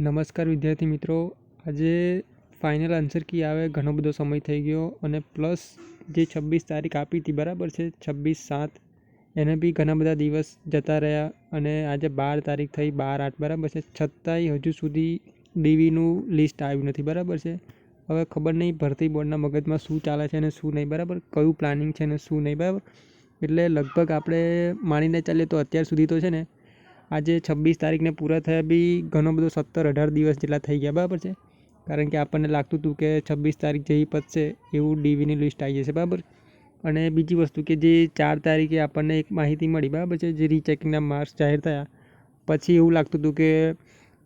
નમસ્કાર વિદ્યાર્થી મિત્રો, આજે ફાઇનલ આન્સર કી આવે ઘણો બધો સમય થઈ ગયો અને પ્લસ જે 26 તારીખ આપી હતી બરાબર છે 26/7 એને બી ઘણા બધા દિવસ જતા રહ્યા અને આજે 12 તારીખ થઈ 12/8 બરાબર છે, છતાંય હજુ સુધી ડીવીનું લિસ્ટ આવ્યું નથી બરાબર છે। હવે ખબર નહીં ભરતી બોર્ડના મગજમાં શું ચાલે છે અને શું નહીં બરાબર, કયું પ્લાનિંગ છે અને શું નહીં બરાબર। એટલે લગભગ આપણે માનીને ચાલીએ તો અત્યાર સુધી તો છે ને આજે 26 તારીખને પૂરા થયા બી ઘણો બધો 17-18 દિવસ જેટલા થઈ ગયા બરાબર છે, કારણ કે આપણને લાગતું હતું કે 26 તારીખ જેવી પતશે એવું ડીવીની લિસ્ટ આવી જશે બરાબર। અને બીજી વસ્તુ કે જે 4 તારીખે આપણને એક માહિતી મળી બરાબર છે, જે રીચેકિંગના માર્ક્સ જાહેર થયા પછી એવું લાગતું હતું કે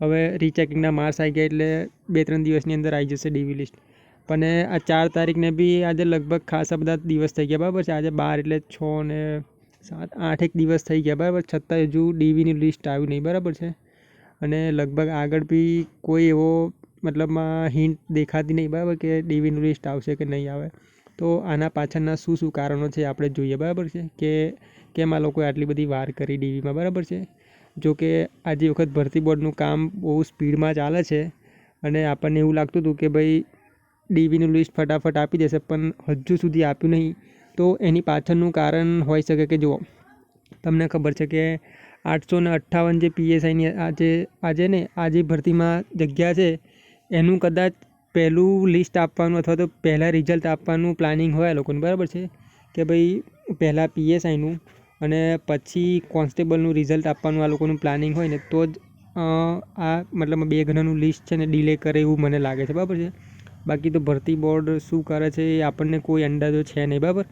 હવે રીચેકિંગના માર્ક્સ આવી ગયા એટલે 2-3 દિવસની અંદર આવી જશે ડીવી લિસ્ટ, પણ આ 4 તારીખને બી આજે લગભગ ખાસા બધા દિવસ થઈ ગયા બરાબર છે। આજે 12 એટલે 6 ને 7 8 એક દિવસ થઈ ગયા બરાબર, છતાં હજુ ડીવીની લિસ્ટ આવ્યું નહીં બરાબર છે। અને લગભગ આગળ બી કોઈ એવો મતલબમાં હિન્ટ દેખાતી નહીં બરાબર કે ડીવીનું લિસ્ટ આવશે કે નહીં આવે। તો આના પાછળના શું કારણો છે આપણે જોઈએ બરાબર છે, કે કેમ આ લોકોએ આટલી બધી વાર કરી ડીવીમાં બરાબર છે। જો કે આજે વખત ભરતી બોર્ડનું કામ બહુ સ્પીડમાં ચાલે છે અને આપણને એવું લાગતું હતું કે ભાઈ ડીવીનું લિસ્ટ ફટાફટ આપી દેશે, પણ હજુ સુધી આપ્યું નહીં। તો એની પાછળનું કારણ હોઈ શકે કે જુઓ, તમને ખબર છે કે 858 જે પીએસઆઈની આજે ભરતીમાં જગ્યા છે એનું કદાચ પહેલું લિસ્ટ આપવાનું અથવા તો પહેલાં રિઝલ્ટ આપવાનું પ્લાનિંગ હોય આ લોકોનું બરાબર છે, કે ભાઈ પહેલાં પીએસઆઈનું અને પછી કોન્સ્ટેબલનું રિઝલ્ટ આપવાનું આ લોકોનું પ્લાનિંગ હોય ને તો જ આ મતલબ 2 ગણાનું લિસ્ટ છે ને ડિલે કરે એવું મને લાગે છે બરાબર છે। બાકી તો ભરતી બોર્ડ શું કરે છે એ આપણને કોઈ અંદાજો છે નહીં બરાબર,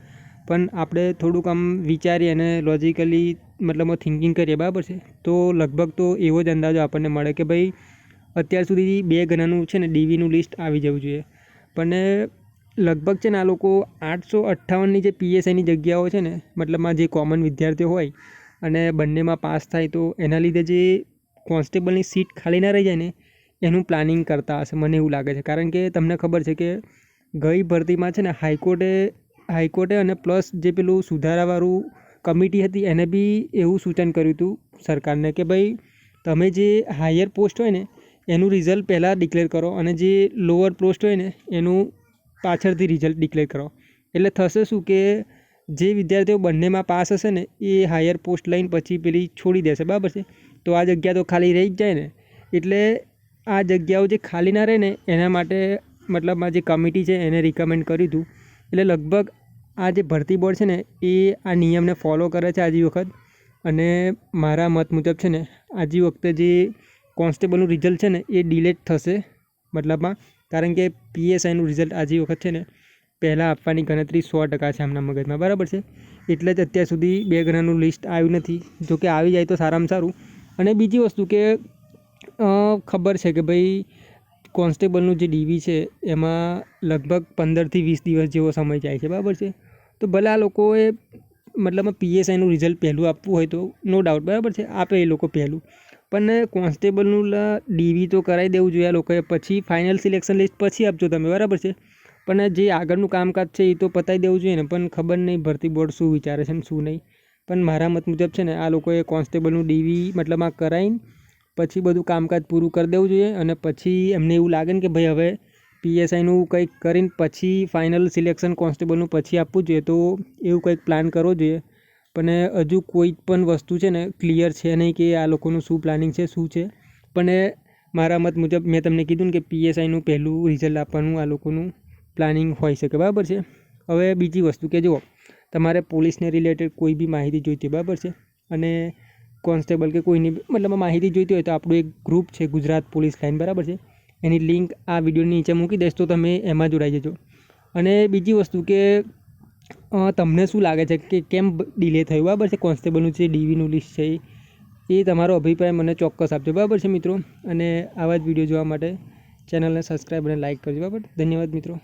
પણ આપણે થોડુંક આમ વિચારીએ અને લોજિકલી મતલબમાં થિંકિંગ કરીએ બરાબર છે, તો લગભગ તો એવો જ અંદાજો આપણને મળે કે ભાઈ અત્યાર સુધી 2 ગણાનું છે ને ડીવીનું લિસ્ટ આવી જવું જોઈએ, પણ લગભગ છે ને આ લોકો 858ની જે પીએસઆઈની જગ્યાઓ છે ને મતલબમાં જે કોમન વિદ્યાર્થીઓ હોય અને બંનેમાં પાસ થાય તો એના લીધે જે કોન્સ્ટેબલની સીટ ખાલી ના રહી જાય ને એનું પ્લાનિંગ કરતા હશે મને એવું લાગે છે। કારણ કે તમને ખબર છે કે ગઈ ભરતીમાં છે ને હાઈકોર્ટે અને પ્લસ જે પેલું સુધારાવાળું કમિટી હતી એને બી એવું સૂચન કર્યું હતું સરકારને કે ભાઈ તમે જે હાયર પોસ્ટ હોય ને એનું રિઝલ્ટ પહેલાં ડિક્લેર કરો અને જે લોઅર પોસ્ટ હોય ને એનું પાછળથી રિઝલ્ટ ડિક્લેર કરો। એટલે થશે શું કે જે વિદ્યાર્થીઓ બંનેમાં પાસ હશે ને એ હાયર પોસ્ટ લઈને પછી પેલી છોડી દેશે બરાબર છે, તો આ જગ્યા તો ખાલી રહી જ જાય ને। એટલે આ જગ્યાઓ જે ખાલી ના રહે ને એના માટે મતલબમાં જે કમિટી છે એને રિકમેન્ડ કર્યું હતું। એટલે લગભગ આ જે ભરતી બોર્ડ છે ને એ આ નિયમને ફોલો કરે છે આજી વખત, અને મારા મત મુજબ છે ને આજી વખતે જે કોન્સ્ટેબલનું રિઝલ્ટ છે ને એ ડિલેટ થશે મતલબમાં, કારણ કે પીએસઆઈનું રિઝલ્ટ આજી વખત છે ને પહેલાં આપવાની ગણતરી 100% છે આમના મગજમાં બરાબર છે, એટલે જ અત્યાર સુધી 2 ગણાનું લિસ્ટ આવ્યું નથી। જો કે આવી જાય તો સારામાં સારું। અને બીજી વસ્તુ કે ખબર છે કે ભાઈ કોન્સ્ટેબલનું જે ડીવી છે એમાં લગભગ 15થી 20 દિવસ જેવો સમય જાય છે બરાબર છે, તો ભલે આ લોકોએ મતલબમાં પીએસઆઈનું રિઝલ્ટ પહેલું આપવું હોય તો નો ડાઉટ બરાબર છે આપે એ લોકો પહેલું, પણ કોન્સ્ટેબલનું ડીવી તો કરાવી દેવું જોઈએ આ લોકોએ, પછી ફાઇનલ સિલેક્શન લિસ્ટ પછી આપજો તમે બરાબર છે, પણ જે આગળનું કામકાજ છે એ તો પતાવી દેવું જોઈએ ને। પણ ખબર નહીં ભરતી બોર્ડ શું વિચારે છે ને શું નહીં, પણ મારા મત મુજબ છે ને આ લોકોએ કોન્સ્ટેબલનું ડીવી મતલબ આ કરાવીને પછી બધું કામકાજ પૂરું કરી દેવું જોઈએ, અને પછી એમને એવું લાગે ને કે ભાઈ હવે પીએસઆઈનું કંઈક કરીને પછી ફાઇનલ સિલેક્શન કોન્સ્ટેબલનું પછી આપવું જોઈએ, તો એવું કંઈક પ્લાન કરવો જોઈએ। પણ હજુ કોઈ પણ વસ્તુ છે ને ક્લિયર છે નહીં કે આ લોકોનું શું પ્લાનિંગ છે શું છે, પણ મારા મત મુજબ મેં તમને કીધું ને કે પીએસઆઈનું પહેલું રિઝલ્ટ આપવાનું આ લોકોનું પ્લાનિંગ હોઈ શકે બરાબર છે। હવે બીજી વસ્તુ કે જુઓ, તમારે પોલીસને રિલેટેડ કોઈ બી માહિતી જોઈતી બરાબર છે અને કોન્સ્ટેબલ કે કોઈની મતલબ માહિતી જોઈતી હોય તો આપણું એક ગ્રુપ છે ગુજરાત પોલીસ લાઇન બરાબર છે, એની લિંક આ વિડીયોની નીચે મૂકી દઈશ તો તમે એમાં જોડાઈ જજો। અને બીજી વસ્તુ કે તમને શું લાગે છે કે કેમ ડિલે થયું બરાબર છે કોન્સ્ટેબલનું જે ડીવીનું લિસ્ટ છે એ તમારો અભિપ્રાય મને ચોક્કસ આપજો બરાબર છે મિત્રો। અને આવા જ વિડીયો જોવા માટે ચેનલને સબસ્ક્રાઈબ અને લાઇક કરજો બરાબર। ધન્યવાદ મિત્રો।